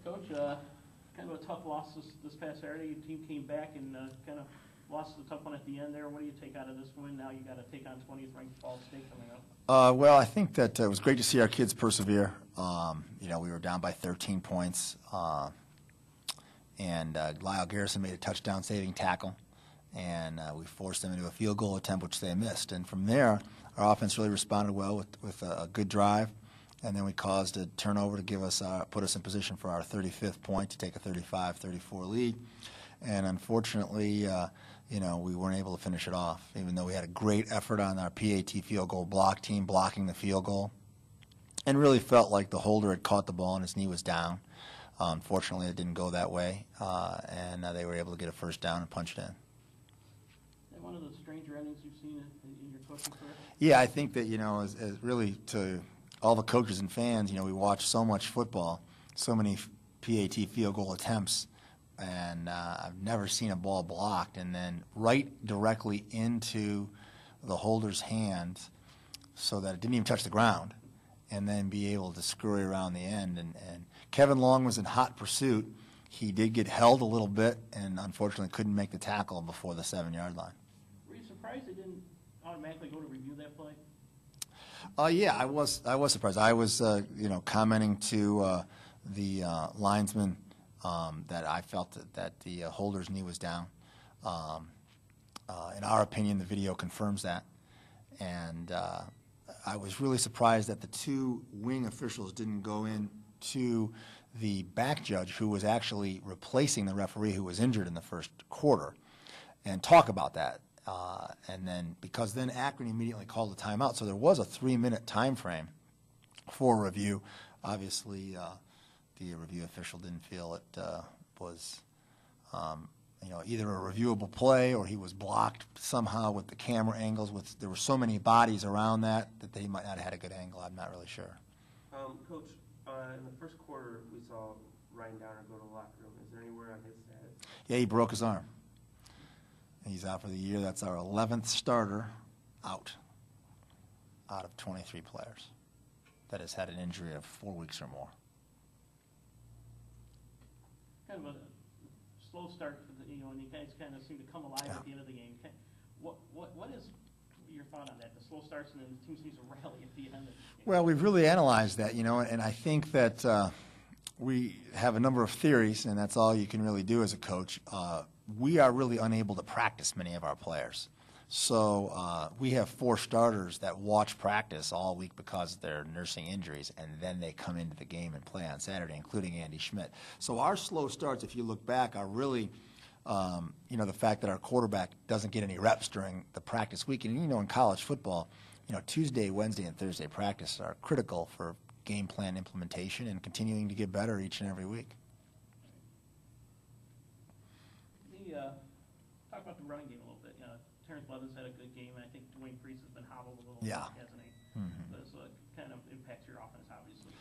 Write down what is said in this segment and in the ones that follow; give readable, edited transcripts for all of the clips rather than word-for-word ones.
Coach, kind of a tough loss this past Saturday. Your team came back and kind of lost the tough one at the end there. What do you take out of this win? Now you got to take on 20th ranked Ball State coming up. Well, I think that it was great to see our kids persevere. We were down by 13 points, and Lyle Garrison made a touchdown-saving tackle, and we forced them into a field goal attempt, which they missed. And from there, our offense really responded well with a good drive, and then we caused a turnover to give us put us in position for our 35th point to take a 35-34 lead. And unfortunately, we weren't able to finish it off, even though we had a great effort on our PAT field goal block team blocking the field goal, and really felt like the holder had caught the ball and his knee was down. Unfortunately, it didn't go that way, and they were able to get a first down and punch it in. One of the stranger endings you've seen in your coaching career? Yeah, I think that, as really to all the coaches and fans, we watch so much football, so many PAT field goal attempts, and I've never seen a ball blocked and then right directly into the holder's hand so that it didn't even touch the ground, and then be able to scurry around the end. And Kevin Long was in hot pursuit. He did get held a little bit and unfortunately couldn't make the tackle before the 7-yard line. Were you surprised they didn't automatically go to review that play? Yeah, I was surprised. I was, commenting to the linesman that I felt that the holder's knee was down. In our opinion, the video confirms that. And I was really surprised that the two wing officials didn't go in to the back judge, who was actually replacing the referee who was injured in the first quarter, and talk about that. And then, because then Akron immediately called a timeout, so there was a 3-minute time frame for review. Obviously, the review official didn't feel it was, either a reviewable play or he was blocked somehow with the camera angles. There were so many bodies around that they might not have had a good angle. I'm not really sure. Coach, in the first quarter, we saw Ryan Downer go to the locker room. Is there anywhere on his status? Yeah, he broke his arm. He's out for the year. That's our 11th starter out of 23 players that has had an injury of 4 weeks or more. Kind of a slow start for and you guys kind of seem to come alive at the end of the game. What is your thought on that? The slow starts and then the team seems to rally at the end of the game. Well, we've really analyzed that, and I think that we have a number of theories, and that's all you can really do as a coach. We are really unable to practice many of our players. So we have 4 starters that watch practice all week because they're nursing injuries, and then they come into the game and play on Saturday, including Andy Schmidt. So our slow starts, if you look back, are really, the fact that our quarterback doesn't get any reps during the practice week. And, in college football, Tuesday, Wednesday, and Thursday practice are critical for game plan implementation and continuing to get better each and every week. Talk about the running game a little bit. Terrence Levin's had a good game. I think Dwayne Priest has been hobbled a little bit, hasn't he? Mm-hmm. So it kind of impacts your offense, obviously.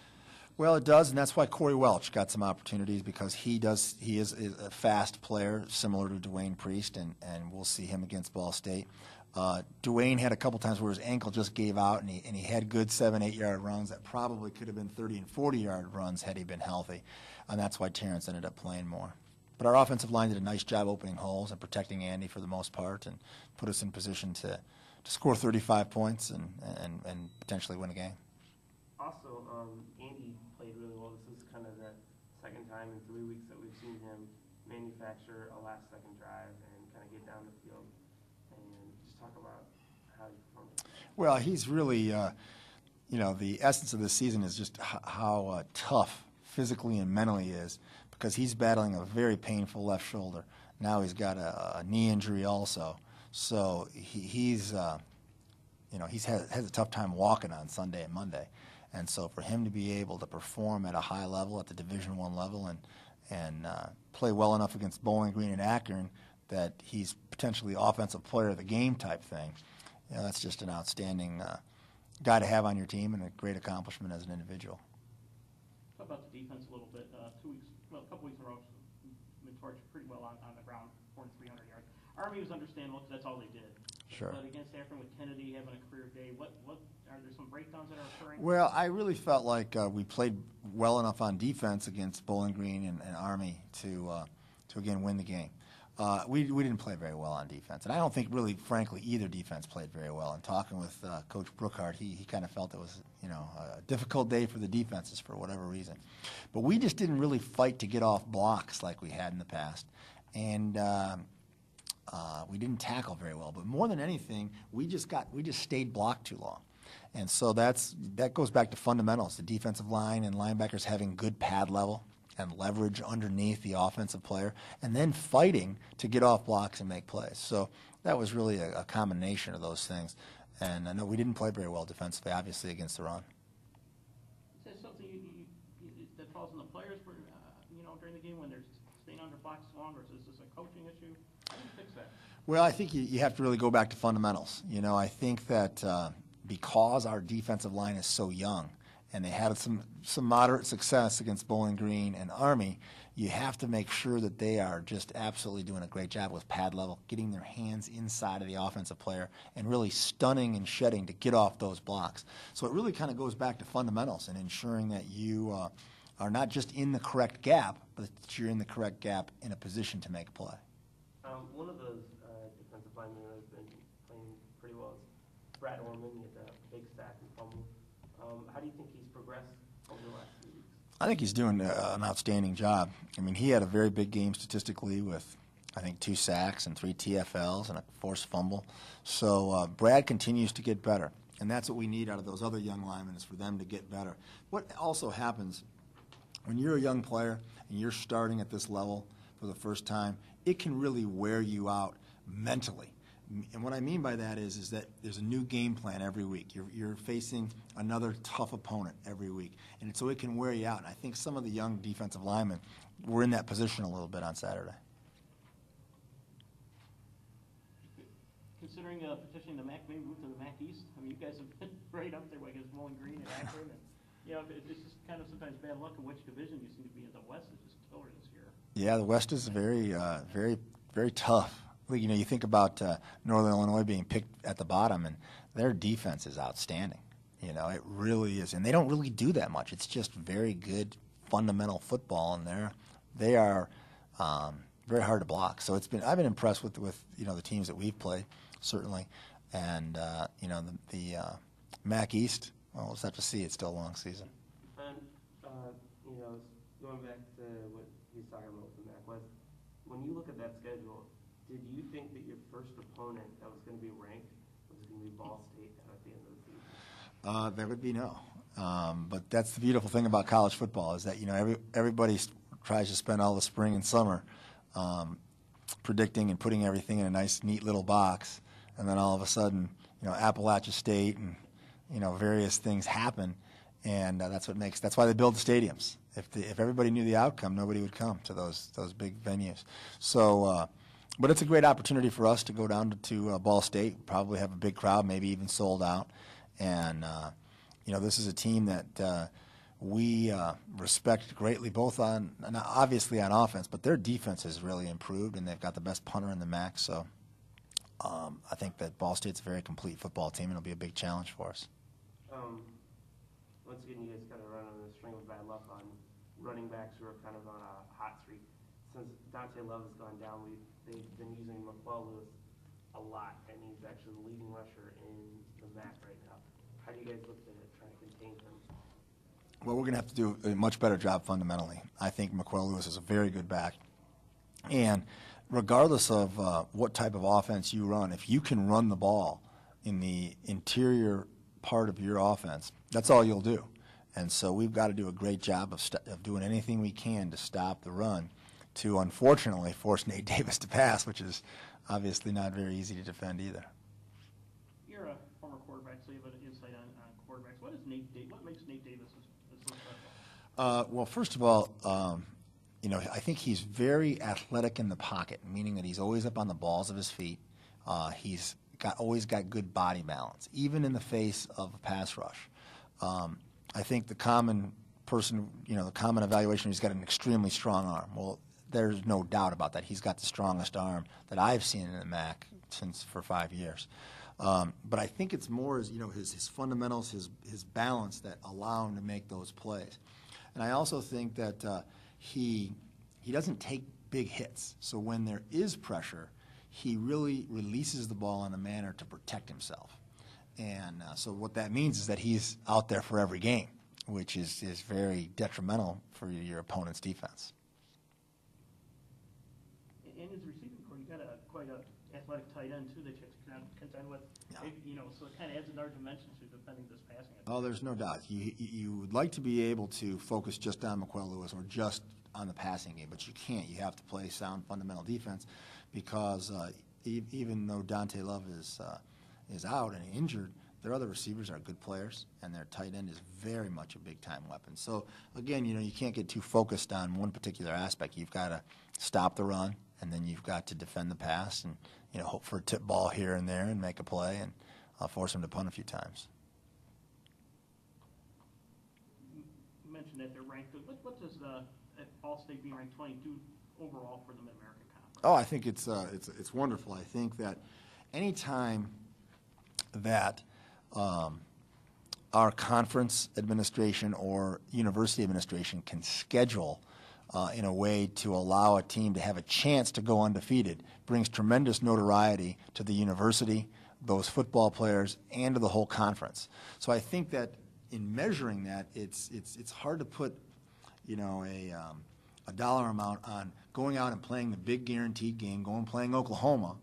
Well, it does, and that's why Corey Welch got some opportunities, because he is a fast player similar to Dwayne Priest, and we'll see him against Ball State. Dwayne had a couple times where his ankle just gave out, and he had good 7-8-yard runs that probably could have been 30- and 40-yard runs had he been healthy, and that's why Terrence ended up playing more. But our offensive line did a nice job opening holes and protecting Andy for the most part, and put us in position to score 35 points and potentially win a game. Also, Andy played really well. This is kind of the second time in 3 weeks that we've seen him manufacture a last-second drive and kind of get down the field. And just talk about how he performed. Well, he's really, the essence of this season is just how tough physically and mentally he is, because he's battling a very painful left shoulder. Now he's got a knee injury also. So has a tough time walking on Sunday and Monday. And so for him to be able to perform at a high level, at the Division I level, and play well enough against Bowling Green and Akron that he's potentially offensive player of the game type thing, that's just an outstanding guy to have on your team and a great accomplishment as an individual. Talk about the defense a little bit. A couple weeks in a row, been torched pretty well on the ground, 400 and 300 yards. Army was understandable because that's all they did. Sure. But against Akron with Kennedy having a career day, what are there some breakdowns that are occurring? Well, I really felt like we played well enough on defense against Bowling Green and Army to again win the game. We didn't play very well on defense, and I don't think really, frankly, either defense played very well. And talking with Coach Brookhart, he kind of felt it was a difficult day for the defenses for whatever reason. But we just didn't really fight to get off blocks like we had in the past, and we didn't tackle very well. But more than anything, we just stayed blocked too long. And so that goes back to fundamentals, the defensive line and linebackers having good pad level and leverage underneath the offensive player, and then fighting to get off blocks and make plays. So that was really a combination of those things. And I know we didn't play very well defensively, obviously, against the run. Is that something that falls on the players for, during the game when they're staying under blocks long, or is this a coaching issue? How do you fix that? Well, I think you have to really go back to fundamentals. I think that because our defensive line is so young, and they had some moderate success against Bowling Green and Army, you have to make sure that they are just absolutely doing a great job with pad level, getting their hands inside of the offensive player, and really stunning and shedding to get off those blocks. So it really kind of goes back to fundamentals and ensuring that you are not just in the correct gap, but that you're in the correct gap in a position to make a play. One of those defensive linemen that has been playing pretty well is Brad Orman. He had a big sack and fumble. How do you think he's progressed over the last few weeks? I think he's doing an outstanding job. I mean, he had a very big game statistically with, I think, 2 sacks and 3 TFLs and a forced fumble. So Brad continues to get better, and that's what we need out of those other young linemen, is for them to get better. What also happens when you're a young player and you're starting at this level for the first time, it can really wear you out mentally. And what I mean by that is that there's a new game plan every week. You're facing another tough opponent every week, and so it can wear you out. And I think some of the young defensive linemen were in that position a little bit on Saturday. Considering petitioning the MAC, maybe move to the MAC East. I mean, you guys have been right up there against Bowling Green and Akron, and it's just kind of sometimes bad luck in which division you seem to be in. The West is just killer this year. Yeah, the West is very, very tough. You think about Northern Illinois being picked at the bottom, and their defense is outstanding. It really is. And they don't really do that much. It's just very good fundamental football, and they are very hard to block. So I've been impressed with the teams that we've played, certainly. And, the MAC East, well, we'll just have to see. It's still a long season. And, going back to what he's talking about with the MAC West, when you look at that schedule, did you think that your first opponent that was going to be ranked was going to be Ball State at the end of the season? There would be no. But that's the beautiful thing about college football, is that everybody tries to spend all the spring and summer predicting and putting everything in a nice, neat little box, and then all of a sudden, Appalachia State and various things happen, and that's why they build the stadiums. If everybody knew the outcome, nobody would come to those big venues. So. But it's a great opportunity for us to go down to Ball State, probably have a big crowd, maybe even sold out. And, this is a team that we respect greatly, both obviously on offense, but their defense has really improved, and they've got the best punter in the MAC. So I think that Ball State's a very complete football team, and it'll be a big challenge for us. Once again, you guys kind of run on a string of bad luck on running backs who are kind of on a hot streak. Since Dante Love has gone down, they've been using McClellan a lot, and he's actually the leading rusher in the MAC right now. How do you guys look to try to contain him? Well, we're going to have to do a much better job fundamentally. I think McClellan is a very good back. And regardless of what type of offense you run, if you can run the ball in the interior part of your offense, that's all you'll do. And so we've got to do a great job of doing anything we can to stop the run, to unfortunately force Nate Davis to pass, which is obviously not very easy to defend either. You're a former quarterback, so you have an insight on quarterbacks. What makes Nate Davis so special? Well, first of all, I think he's very athletic in the pocket, meaning that he's always up on the balls of his feet. He's always got good body balance, even in the face of a pass rush. I think the common evaluation, he's got an extremely strong arm. Well, there's no doubt about that. He's got the strongest arm that I've seen in the MAC, since for 5 years. But I think it's more his fundamentals, his balance that allow him to make those plays. And I also think that he doesn't take big hits. So when there is pressure, he really releases the ball in a manner to protect himself. And so what that means is that he's out there for every game, which is very detrimental for your opponent's defense. In his receiving core, you got quite a athletic tight end too that you have to contend with. Yeah. So it kind of adds another dimension to defending this passing attack. Oh, there's no doubt. You would like to be able to focus just on McQuell Lewis or just on the passing game, but you can't. You have to play sound fundamental defense because even though Dante Love is out and injured, their other receivers are good players, and their tight end is very much a big-time weapon. So, again, you can't get too focused on one particular aspect. You've got to stop the run, and then you've got to defend the pass and, hope for a tip ball here and there and make a play and force them to punt a few times. You mentioned that they're ranked. What does All-State being ranked 20 do overall for the Mid-American Conference? Oh, I think it's wonderful. I think that any time that our conference administration or university administration can schedule in a way to allow a team to have a chance to go undefeated brings tremendous notoriety to the university, those football players, and to the whole conference. So I think that in measuring that, it's hard to put a dollar amount on going out and playing the big guaranteed game, going and playing Oklahoma.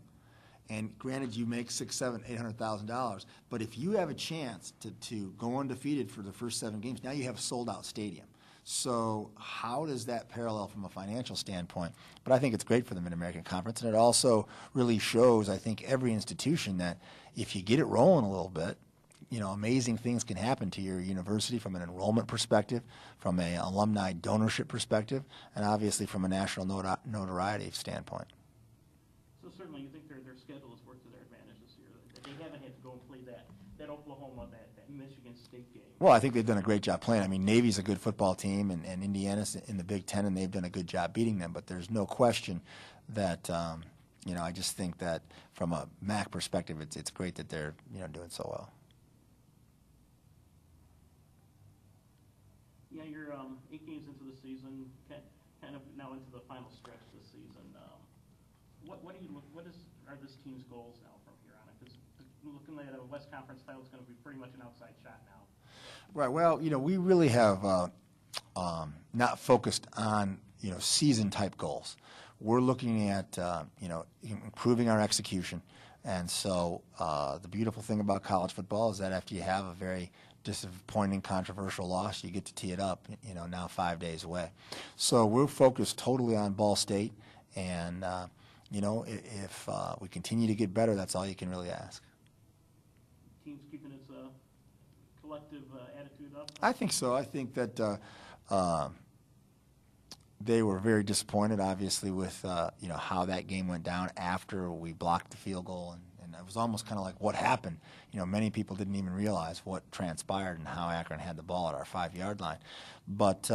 And granted, you make $600,000, $700,000, $800,000. But if you have a chance to go undefeated for the first 7 games, now you have a sold-out stadium. So how does that parallel from a financial standpoint? But I think it's great for the Mid-American Conference, and it also really shows, I think, every institution that if you get it rolling a little bit, amazing things can happen to your university from an enrollment perspective, from an alumni donorship perspective, and obviously from a national notoriety standpoint. So certainly you think their schedule has worked to their advantage this year, that they haven't had to go and play that Oklahoma, that Michigan State game. Well, I think they've done a great job playing. I mean, Navy's a good football team, and Indiana's in the Big Ten, and they've done a good job beating them. But there's no question that, I just think that from a MAC perspective, it's great that they're, doing so well. Yeah, you're 8 games into the season, kind of now into the final stretch this season. What are this team's goals now from here on? Because looking at a West Conference title, it's going to be pretty much an outside shot now. Right. Well, we really have not focused on season type goals. We're looking at improving our execution, and so the beautiful thing about college football is that after you have a very disappointing, controversial loss, you get to tee it up, now 5 days away. So we're focused totally on Ball State, and if we continue to get better, that's all you can really ask. Team's keeping its collective attitude up? I think so. I think that they were very disappointed, obviously, with how that game went down after we blocked the field goal, and it was almost kind of like what happened. Many people didn't even realize what transpired and how Akron had the ball at our 5-yard line. But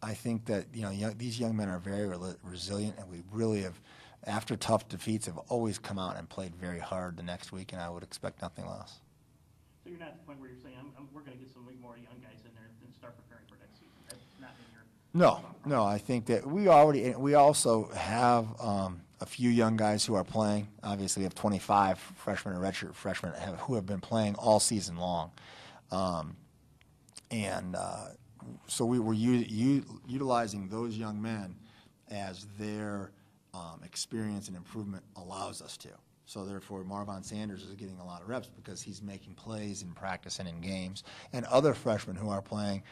I think that these young men are very resilient, and we really have, after tough defeats, have always come out and played very hard the next week, and I would expect nothing less. So you're not at the point where you're saying we're going to get some more young guys in there and start preparing for next season. That's not in your. No. I think that we also have a few young guys who are playing. Obviously, we have 25 freshmen or redshirt freshmen who have been playing all season long, so we were utilizing those young men as their experience and improvement allows us to. So therefore, Marvon Sanders is getting a lot of reps because he's making plays in practice and in games. And other freshmen who are playing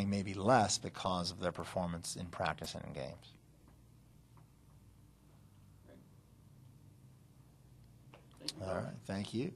maybe less because of their performance in practice and in games. Thank you. All right, thank you.